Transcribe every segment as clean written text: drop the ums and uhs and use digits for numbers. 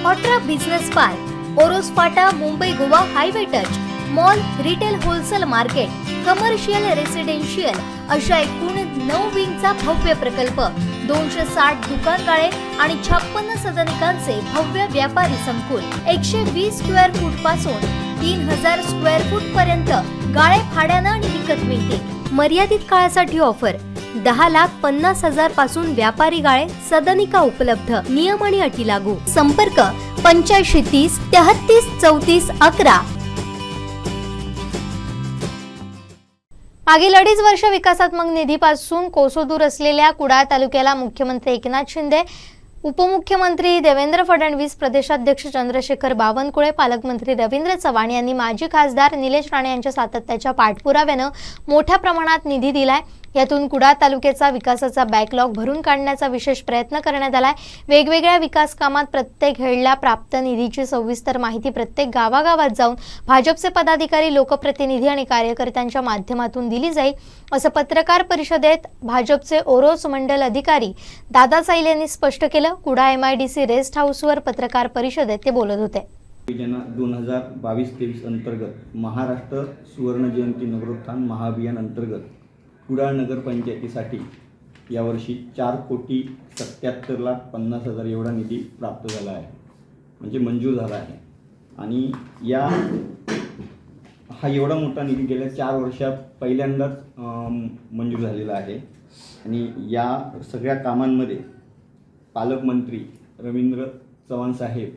ऑट्रा business park, Oros फाटा, Mumbai Goa highway touch, mall, retail wholesale market, commercial residential अशा एकूण 9 विंगचा भव्य प्रकल्प, 260 दुकानगाळे आणि 56 सदनिकांचे भव्य व्यापारी संकुल, 120 स्क्वेअर फूट पासून 3000 स्क्वेअर फूट पर्यंत गाळे भाड्यानं आणि विकत मिळतील। मर्यादित काळासाठी ऑफर, 10,50,000 पासून व्यापारी गाळे, सदनिका उपलब्ध, नियम आणि अटी लागू। संपर्क 8530 33 34 11। मागील 2.5 वर्ष विकासात्मक निधीपासून कोसोदूर असलेल्या कुडाळ तालुक्याला मुख्यमंत्री एकनाथ शिंदे, उपमुख्यमंत्री देवेंद्र फडणवीस, प्रदेशाध्यक्ष चंद्रशेखर बावनकुळे, पालकमंत्री रवींद्र चव्हाण यांनी माजी खासदार निलेश राणे यांच्या सातत्याच्या पाठपुराव्यानं मोठ्या प्रमाणात निधी दिलाय। यातून कुडाळ तालुक्याचा विकासाचा बॅकलॉग भरून काढण्याचा विशेष प्रयत्न करण्यात आलाय। वेगवेगळ्या विकास कामात प्रत्येक हेडला प्राप्त निधीची सविस्तर माहिती प्रत्येक गावागावात जाऊन भाजपचे पदाधिकारी, लोकप्रतिनिधी आणि कार्यकर्त्यांच्या माध्यमातून दिली जाईल, असं पत्रकार परिषदेत भाजपचे ओरोस मंडल अधिकारी दादा साईल यांनी स्पष्ट केलं। कुडाळ MIDC रेस्ट हाऊसवर पत्रकार परिषदेत ते बोलत होते। 2022-23 अंतर्गत महाराष्ट्र सुवर्ण जयंती नगरोत्थान महाअभियान अंतर्गत कुडाळ नगरपंचायतीसाठी यावर्षी 4,77,50,000 एवढा निधी प्राप्त झाला आहे, म्हणजे मंजूर झाला आहे। आणि हा एवढा मोठा निधी गेल्या 4 वर्षात पहिल्यांदाच मंजूर झालेला आहे। आणि या सगळ्या कामांमध्ये पालकमंत्री रवींद्र चव्हाण साहेब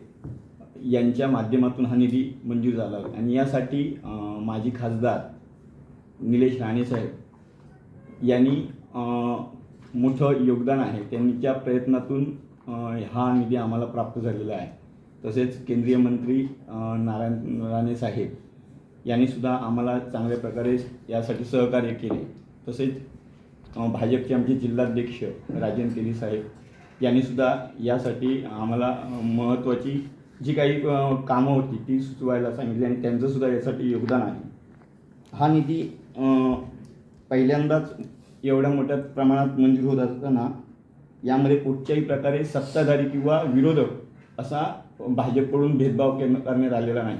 यांच्या माध्यमातून हा निधी मंजूर झाला आहे। आणि यासाठी माजी खासदार निलेश राणे साहेब यांनी मोठं योगदान आहे। त्यांच्या प्रयत्नातून हा निधी आम्हाला प्राप्त झालेला आहे। तसेच केंद्रीय मंत्री नारायण राणे साहेब यांनी सुद्धा आम्हाला चांगल्या प्रकारे यासाठी सहकार्य केले। तसेच भाजपचे आमचे जिल्हाध्यक्ष राजन केली साहेब यांनी सुद्धा यासाठी आम्हाला महत्त्वाची जी काही कामं होती ती सुचवायला सांगितली आणि त्यांचं सुद्धा यासाठी योगदान आहे। हा निधी पहिल्यांदाच एवढ्या मोठ्या प्रमाणात मंजूर होत असताना यामध्ये कुठच्याही प्रकारे सत्ताधारी किंवा विरोधक असा भाजपकडून भेदभाव करण्यात आलेला नाही।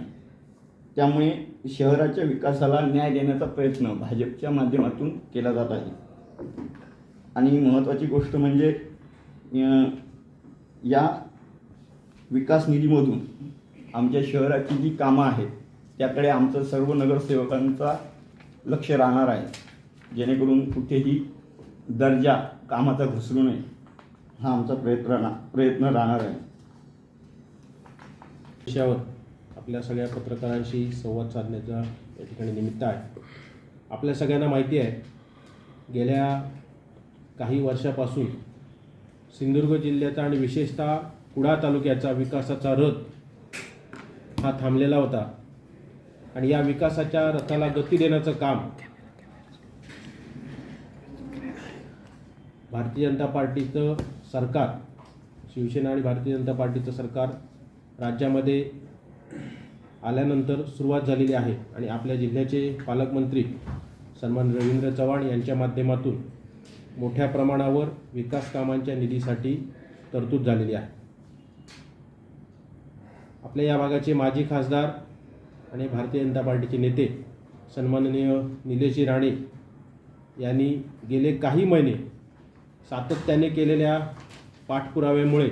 त्यामुळे शहराच्या विकासाला न्याय देण्याचा प्रयत्न भाजपच्या माध्यमातून केला जात आहे। आणि महत्त्वाची गोष्ट म्हणजे या विकास निधीमधून आमच्या शहराची जी कामं आहेत त्याकडे आमचं सर्व नगरसेवकांचा लक्ष राहणार आहे, जेणेकरून कुठेही दर्जा कामाचा घसरू नये हा आमचा प्रयत्न राहणार आहे। विषयावर आपल्या सगळ्या पत्रकारांशी संवाद साधण्याचा या ठिकाणी निमित्त आहे। आपल्या सगळ्यांना माहिती आहे, गेल्या काही वर्षापासून सिंधुदुर्ग जिल्ह्याचा आणि विशेषतः कुडाळ तालुक्याचा विकासाचा रथ हा थांबलेला होता। आणि या विकासाच्या रथाला गती देण्याचं काम भारतीय जनता पार्टीचं सरकार, शिवसेना आणि भारतीय जनता पार्टीचं सरकार राज्यामध्ये आल्यानंतर सुरुवात झालेली आहे। आणि आपल्या जिल्ह्याचे पालकमंत्री सन्मान रवींद्र चव्हाण यांच्या माध्यमातून मोठ्या प्रमाणावर विकास कामांच्या निधीसाठी तरतूद झालेली आहे। आपल्या या भागाचे माजी खासदार आणि भारतीय जनता पार्टीचे नेते सन्माननीय निलेश राणे यांनी गेले काही महिने सातत्याने केलेल्या पाठपुराव्यामुळे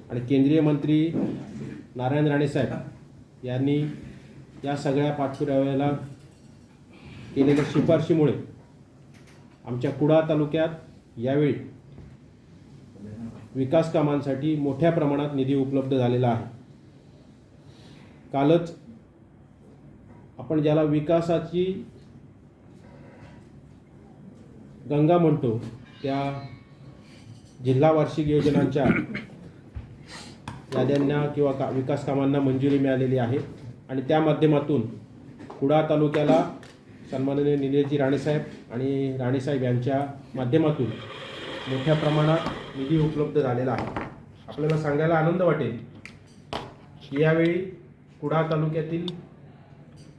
आणि केंद्रीय मंत्री नारायण राणे साहेब यांनी या सगळ्या पाठपुराव्याला केलेल्या शिफारशीमुळे आमच्या कुडाळ तालुक्यात यावेळी विकास कामांसाठी मोठ्या प्रमाणात निधी उपलब्ध झालेला आहे। कालच आपण ज्याला विकासाची गंगा म्हणतो त्या जिल्हा वार्षिक योजनांच्या याद्यांना किंवा विकास कामांना मंजुरी मिळालेली आहे। आणि त्या माध्यमातून कुडाळ तालुक्याला सन्माननीय निलेशजी राणेसाहेब आणि राणेसाहेब यांच्या माध्यमातून मोठ्या प्रमाणात निधी उपलब्ध झालेला आहे। आपल्याला सांगायला आनंद वाटेल की यावेळी कुडाळ तालुक्यातील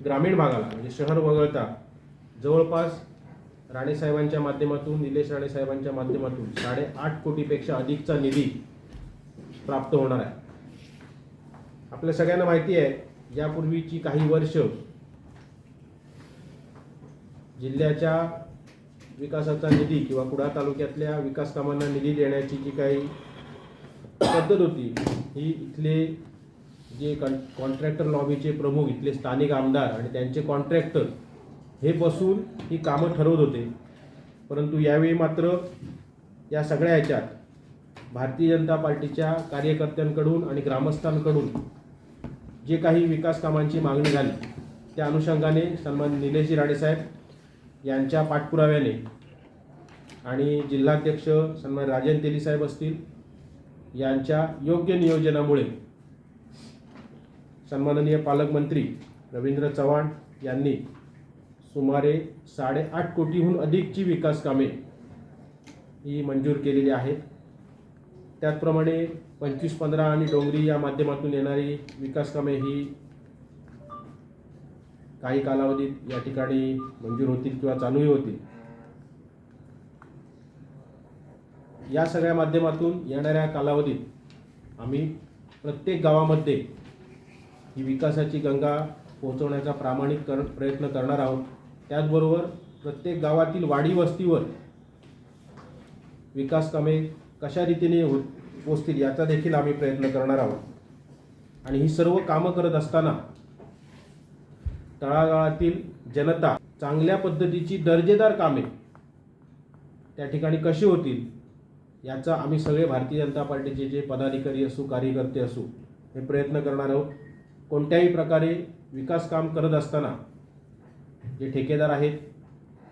ग्रामीण भागाला म्हणजे शहर वगळता जवळपास राणेसाहेबांच्या माध्यमातून, निलेश राणेसाहेबांच्या माध्यमातून 8.5 कोटीपेक्षा अधिकचा निधी प्राप्त होणार आहे। आपल्या सगळ्यांना माहिती आहे, यापूर्वीची काही वर्ष जिल्ह्याच्या विकासाचा निधी किंवा कुडाळ तालुक्यातल्या विकास कामांना निधी देण्याची जी काही पद्धत होती, ही इथले जे कॉन्ट्रॅक्टर लॉबीचे प्रमुख, इथले स्थानिक आमदार आणि त्यांचे कॉन्ट्रॅक्टर हे बसून ही कामं ठरवत होते. परंतु यावेळी मात्र या सगळ्या ह्याच्यात भारतीय जनता पार्टीच्या कार्यकर्त्यांकडून आणि ग्रामस्थांकडून जे काही विकास कामांची मागणी झाली, त्या अनुषंगाने सन्माननीय निलेशजी राणेसाहेब यांच्या पाठपुराव्याने आणि जिल्हाध्यक्ष सन्माननीय राजन तेली साहेब असतील, यांच्या योग्य नियोजनामुळे सन्माननीय पालकमंत्री रवींद्र चव्हाण यांनी सुमारे 8.5 कोटीहून अधिकची विकास कामे ही मंजूर केलेली आहेत. त्याचप्रमाणे 25-15 आणि डोंगरी या माध्यमातून येणारी विकास कामे ही काही कालावधीत या ठिकाणी मंजूर होतील किंवा चालूही होतील. या सगळ्या माध्यमातून येणाऱ्या कालावधीत आम्ही प्रत्येक गावामध्ये ही विकासाची गंगा पोहोचवण्याचा प्रामाणिक प्रयत्न करणार आहोत. त्याचबरोबर प्रत्येक गावातील वाडी वस्तीवर विकास कामे कशा रीतीने पोचतील याचा देखील आम्ही प्रयत्न करणार आहोत. आणि ही सर्व कामं करत असताना तळागाळातील जनता चांगल्या पद्धतीची दर्जेदार कामे त्या ठिकाणी कशी होतील याचा आम्ही सगळे भारतीय जनता पार्टीचे जे पदाधिकारी असू, कार्यकर्ते असू, हे प्रयत्न करणार आहोत. कोणत्याही प्रकारे विकास काम करत असताना जे ठेकेदार आहेत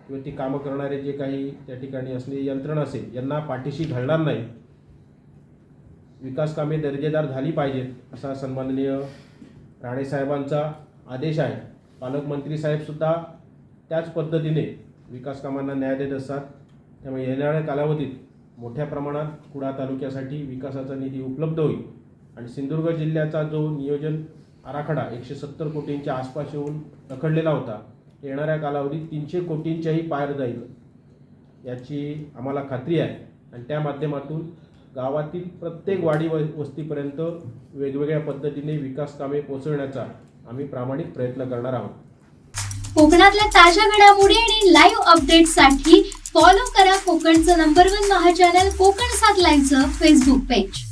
किंवा ती कामं करणारे जे काही त्या ठिकाणी असलेली यंत्रणा असेल, यांना पाठीशी घालणार नाही. विकास कामे दर्जेदार झाली पाहिजेत असा सन्माननीय राणेसाहेबांचा आदेश आहे. पालकमंत्री साहेबसुद्धा त्याच पद्धतीने विकास कामांना न्याय देत असतात. त्यामुळे येणाऱ्या कालावधीत मोठ्या प्रमाणात कुडाळ तालुक्यासाठी विकासाचा निधी उपलब्ध होईल आणि सिंधुदुर्ग जिल्ह्याचा जो नियोजन आराखडा 170 कोटींच्या आसपास येऊन रखडलेला होता, येणाऱ्या कालावधीत 300 कोटींच्याही पार जाईल याची आम्हाला खात्री आहे. आणि त्या माध्यमातून गावातील प्रत्येक वाडी वस्तीपर्यंत वेगवेगळ्या पद्धतीने विकास कामे पोहोचवण्याचा आम्ही प्रामाणिक प्रयत्न करणार आहोत. कोकणातल्या ताज्या घडामोडी आणि लाईव्ह अपडेट्ससाठी फॉलो करा कोकणचं नंबर 1 महा चॅनल कोकण 7 लाईव्हचं फेसबुक पेज.